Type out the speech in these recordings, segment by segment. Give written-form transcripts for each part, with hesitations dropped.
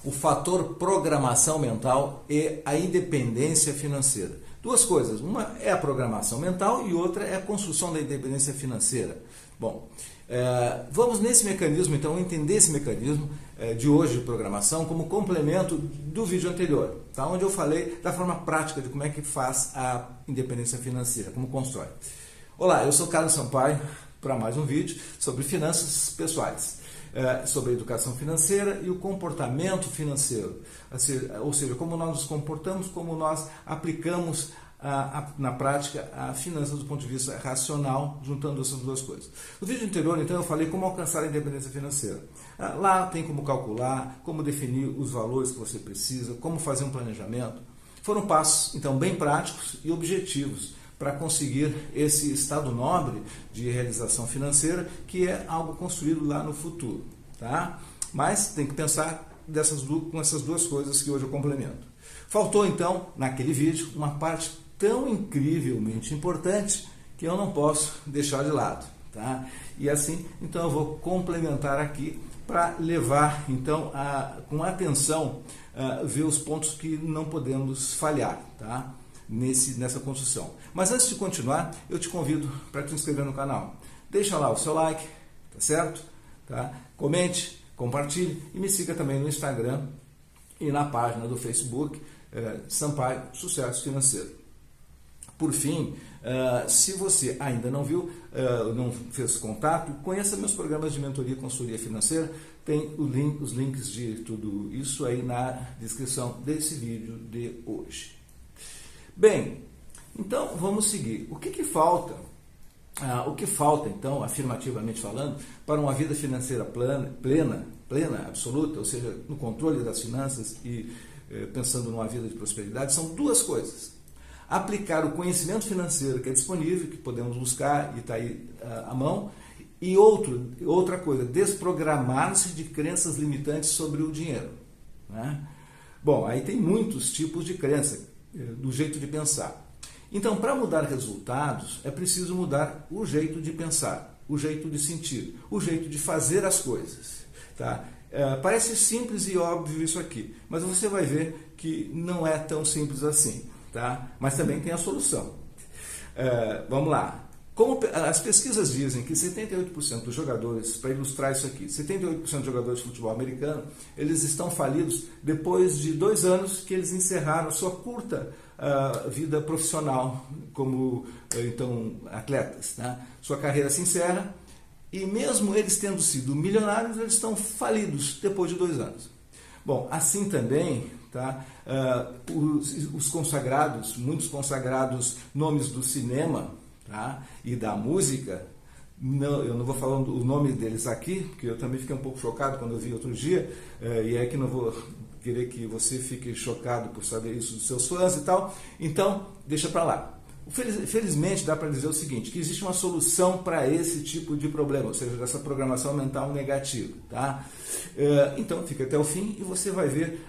o fator programação mental e a independência financeira. Duas coisas, uma é a programação mental e outra é a construção da independência financeira. Bom, vamos nesse mecanismo, então, entender esse mecanismo de hoje de programação como complemento do vídeo anterior, tá? Onde eu falei da forma prática de como é que faz a independência financeira, como constrói. Olá, eu sou Carlos Sampaio para mais um vídeo sobre finanças pessoais. Sobre a educação financeira e o comportamento financeiro, ou seja, como nós nos comportamos, como nós aplicamos na prática a finanças do ponto de vista racional, juntando essas duas coisas. No vídeo anterior, então, eu falei como alcançar a independência financeira. Lá tem como calcular, como definir os valores que você precisa, como fazer um planejamento. Foram passos, então, bem práticos e objetivos para conseguir esse estado nobre de realização financeira, que é algo construído lá no futuro, tá? Mas tem que pensar com essas duas coisas que hoje eu complemento. Faltou, então, naquele vídeo, uma parte tão incrivelmente importante que eu não posso deixar de lado, tá? E assim, então, eu vou complementar aqui para levar, então, com atenção, ver os pontos que não podemos falhar, tá? Nessa construção. Mas antes de continuar, eu te convido para te inscrever no canal. Deixa lá o seu like, tá certo? Tá? Comente, compartilhe e me siga também no Instagram e na página do Facebook Sampaio Sucesso Financeiro. Por fim, se você ainda não viu, não fez contato, conheça meus programas de mentoria e consultoria financeira. Tem os links de tudo isso aí na descrição desse vídeo de hoje. Bem, então vamos seguir. O que falta? O que falta, então, afirmativamente falando, para uma vida financeira plena, absoluta, ou seja, no controle das finanças e pensando numa vida de prosperidade, são duas coisas. Aplicar o conhecimento financeiro que é disponível, que podemos buscar e está aí à mão, e outra coisa, desprogramar-se de crenças limitantes sobre o dinheiro, né? Bom, aí tem muitos tipos de crença, do jeito de pensar. Então, para mudar resultados, é preciso mudar o jeito de pensar, o jeito de sentir, o jeito de fazer as coisas, tá? Parece simples e óbvio isso aqui, mas você vai ver que não é tão simples assim, tá? Mas também tem a solução. Vamos lá. Como as pesquisas dizem que 78% dos jogadores, para ilustrar isso aqui, 78% dos jogadores de futebol americano, eles estão falidos depois de 2 anos que eles encerraram a sua curta vida profissional como então atletas, né? Sua carreira se encerra e mesmo eles tendo sido milionários, eles estão falidos depois de 2 anos. Bom, assim também, tá? Os consagrados, muitos consagrados nomes do cinema, tá? E da música, eu não vou falar o nome deles aqui, porque eu também fiquei um pouco chocado quando eu vi outro dia, e é que não vou querer que você fique chocado por saber isso dos seus fãs e tal, então deixa para lá. Felizmente dá para dizer o seguinte, que existe uma solução para esse tipo de problema, ou seja, dessa programação mental negativa, tá? Então fica até o fim e você vai ver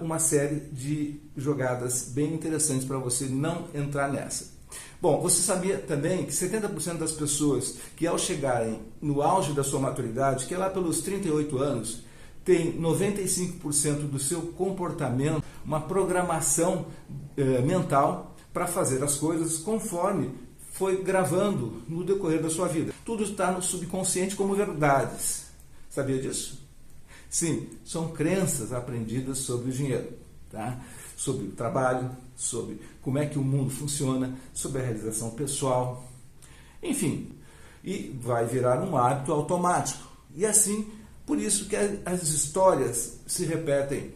uma série de jogadas bem interessantes para você não entrar nessa. Bom, você sabia também que 70% das pessoas que ao chegarem no auge da sua maturidade, que é lá pelos 38 anos, tem 95% do seu comportamento, uma programação mental para fazer as coisas conforme foi gravando no decorrer da sua vida. Tudo está no subconsciente como verdades. Sabia disso? Sim, são crenças aprendidas sobre o dinheiro, tá? Sobre o trabalho, sobre como é que o mundo funciona, sobre a realização pessoal, enfim, e vai virar um hábito automático. E assim, por isso que as histórias se repetem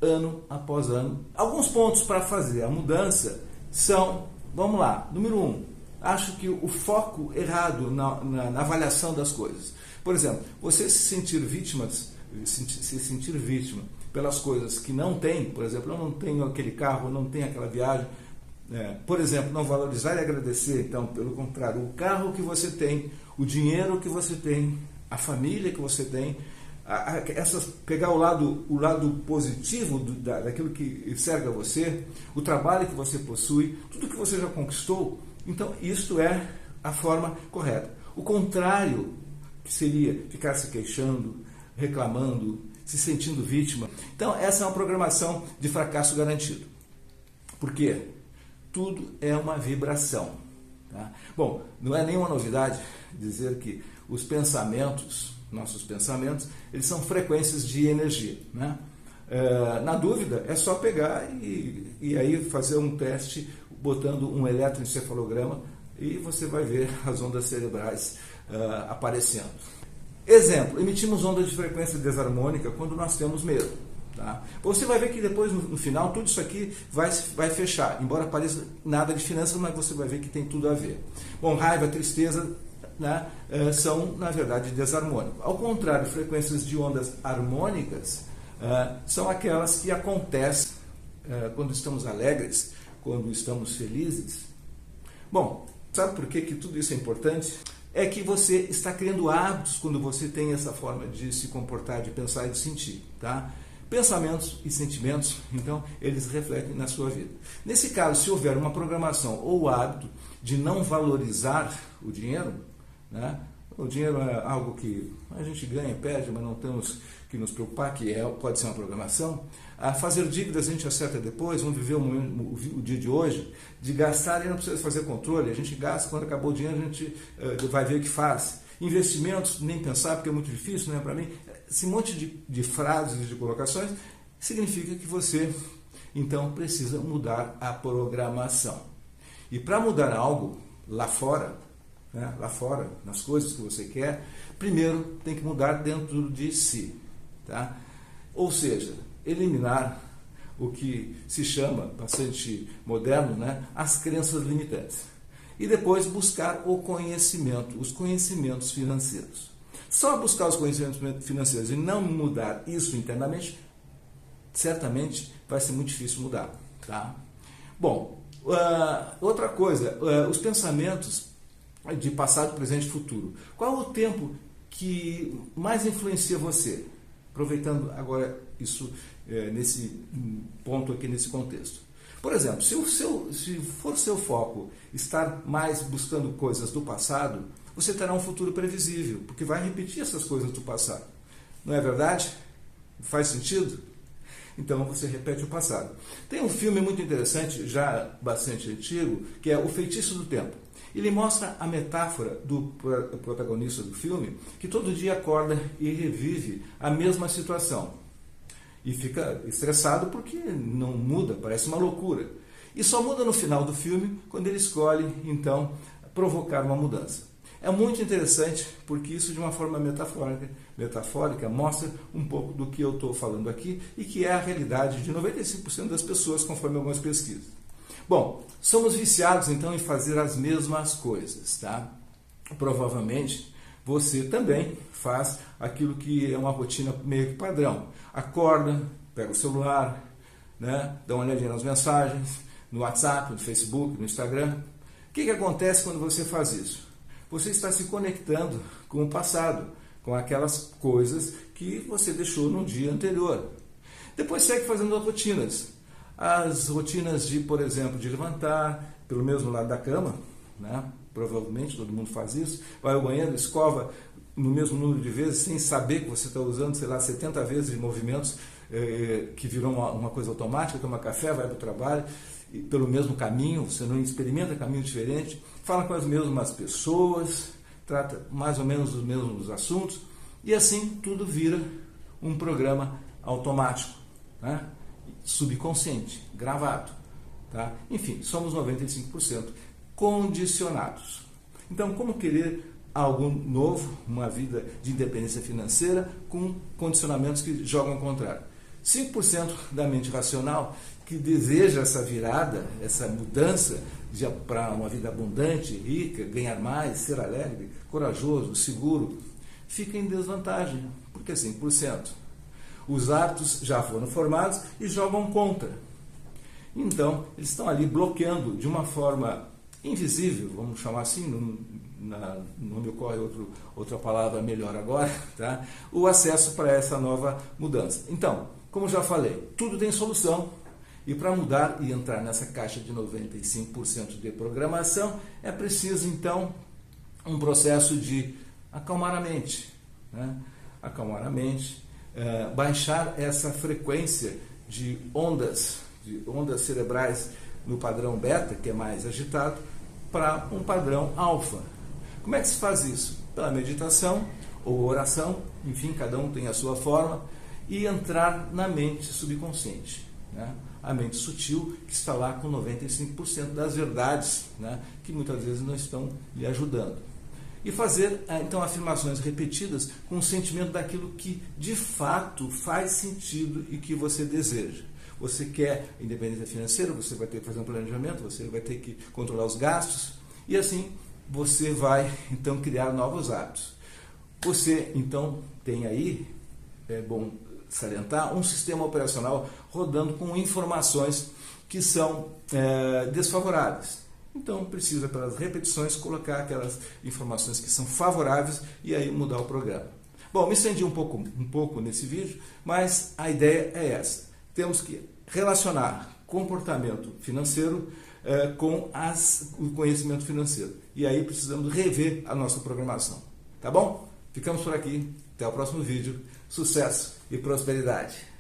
ano após ano. Alguns pontos para fazer a mudança são, vamos lá, número 1, acho que o foco errado na avaliação das coisas. Por exemplo, você se sentir vítima pelas coisas que não tem, por exemplo, eu não tenho aquele carro, eu não tenho aquela viagem, por exemplo, não valorizar e agradecer, então, pelo contrário, o carro que você tem, o dinheiro que você tem, a família que você tem, pegar o lado positivo daquilo que cerca você, o trabalho que você possui, tudo que você já conquistou, então isto é a forma correta. O contrário, que seria ficar se queixando, reclamando, se sentindo vítima. Então, essa é uma programação de fracasso garantido. Por quê? Tudo é uma vibração. Tá? Bom, não é nenhuma novidade dizer que os pensamentos, nossos pensamentos, eles são frequências de energia, né? Na dúvida, é só pegar e aí fazer um teste botando um eletroencefalograma e você vai ver as ondas cerebrais aparecendo. Exemplo, emitimos ondas de frequência desarmônica quando nós temos medo. Tá? Você vai ver que depois, no final, tudo isso aqui vai fechar. Embora pareça nada de finanças, mas você vai ver que tem tudo a ver. Bom, raiva, tristeza, né, são, na verdade, desarmônicos. Ao contrário, frequências de ondas harmônicas são aquelas que acontecem quando estamos alegres, quando estamos felizes. Bom, sabe por que tudo isso é importante? É que você está criando hábitos quando você tem essa forma de se comportar, de pensar e de sentir. Tá? Pensamentos e sentimentos, então, eles refletem na sua vida. Nesse caso, se houver uma programação ou o hábito de não valorizar o dinheiro, né? O dinheiro é algo que a gente ganha e perde, mas não temos que nos preocupar, que pode ser uma programação. A fazer dívidas a gente acerta depois, vamos viver o dia de hoje, de gastar e não precisa fazer controle, a gente gasta, quando acabou o dinheiro a gente vai ver o que faz. Investimentos, nem pensar, porque é muito difícil, não é para mim. Esse monte de frases e de colocações significa que você, então, precisa mudar a programação. E para mudar algo lá fora, nas coisas que você quer, primeiro tem que mudar dentro de si. Tá? Ou seja, eliminar o que se chama, bastante moderno, né, as crenças limitantes. E depois buscar o conhecimento, os conhecimentos financeiros. Só buscar os conhecimentos financeiros e não mudar isso internamente, certamente vai ser muito difícil mudar. Tá? Bom, outra coisa, os pensamentos de passado, presente e futuro. Qual o tempo que mais influencia você? Aproveitando agora isso nesse ponto aqui, nesse contexto. Por exemplo, se for seu foco estar mais buscando coisas do passado, você terá um futuro previsível, porque vai repetir essas coisas do passado. Não é verdade? Faz sentido? Então você repete o passado. Tem um filme muito interessante, já bastante antigo, que é O Feitiço do Tempo. Ele mostra a metáfora do protagonista do filme, que todo dia acorda e revive a mesma situação. E fica estressado porque não muda, parece uma loucura. E só muda no final do filme, quando ele escolhe, então, provocar uma mudança. É muito interessante, porque isso, de uma forma metafórica, mostra um pouco do que eu estou falando aqui, e que é a realidade de 95% das pessoas, conforme algumas pesquisas. Bom, somos viciados então em fazer as mesmas coisas, tá? Provavelmente você também faz aquilo que é uma rotina meio que padrão. Acorda, pega o celular, né? Dá uma olhadinha nas mensagens, no WhatsApp, no Facebook, no Instagram. O que acontece quando você faz isso? Você está se conectando com o passado, com aquelas coisas que você deixou no dia anterior. Depois segue fazendo as rotinas. As rotinas de, por exemplo, de levantar pelo mesmo lado da cama, né? Provavelmente todo mundo faz isso, vai ao banheiro, escova no mesmo número de vezes, sem saber que você está usando, 70 vezes de movimentos, que virou uma coisa automática, toma café, vai para o trabalho, e pelo mesmo caminho, você não experimenta caminho diferente, fala com as mesmas pessoas, trata mais ou menos dos mesmos assuntos, e assim tudo vira um programa automático, né? Subconsciente, gravado. Tá? Enfim, somos 95% condicionados. Então, como querer algo novo, uma vida de independência financeira com condicionamentos que jogam ao contrário? 5% da mente racional que deseja essa virada, essa mudança para uma vida abundante, rica, ganhar mais, ser alegre, corajoso, seguro, fica em desvantagem, porque é 5%. Os hábitos já foram formados e jogam contra. Então, eles estão ali bloqueando de uma forma invisível, vamos chamar assim, não me ocorre outra palavra melhor agora, tá? O acesso para essa nova mudança. Então, como já falei, tudo tem solução, e para mudar e entrar nessa caixa de 95% de programação, é preciso, então, um processo de acalmar a mente, né? Acalmar a mente, baixar essa frequência de ondas cerebrais no padrão beta, que é mais agitado, para um padrão alfa. Como é que se faz isso? Pela meditação ou oração, enfim, cada um tem a sua forma, e entrar na mente subconsciente, né? A mente sutil, que está lá com 95% das verdades, né? Que muitas vezes não estão lhe ajudando. E fazer, então, afirmações repetidas com o sentimento daquilo que de fato faz sentido e que você deseja. Você quer independência financeira, você vai ter que fazer um planejamento, você vai ter que controlar os gastos, e assim você vai então criar novos hábitos. Você então tem aí, é bom salientar, um sistema operacional rodando com informações que são desfavoráveis. Então precisa, pelas repetições, colocar aquelas informações que são favoráveis e aí mudar o programa. Bom, me estendi um pouco nesse vídeo, mas a ideia é essa. Temos que relacionar comportamento financeiro com o conhecimento financeiro. E aí precisamos rever a nossa programação. Tá bom? Ficamos por aqui. Até o próximo vídeo. Sucesso e prosperidade!